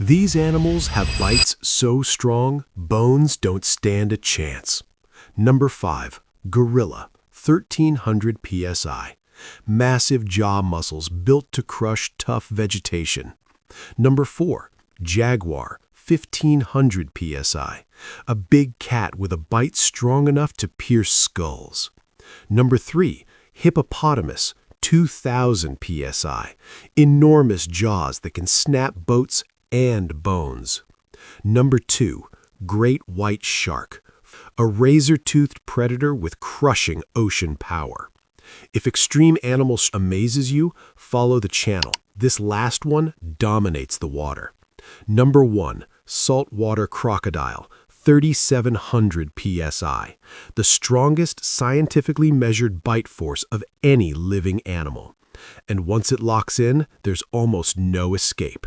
These animals have bites so strong, bones don't stand a chance. Number 5. Gorilla, 1300 psi. Massive jaw muscles built to crush tough vegetation. Number 4. Jaguar, 1500 psi. A big cat with a bite strong enough to pierce skulls. Number 3. Hippopotamus, 2000 psi. Enormous jaws that can snap boats and bones. Number 2. Great white shark, a razor-toothed predator with crushing ocean power. If extreme animal amazes you, follow the channel. This last one dominates the water. Number 1. Saltwater crocodile, 3700 psi. The strongest scientifically measured bite force of any living animal. And once it locks in, there's almost no escape.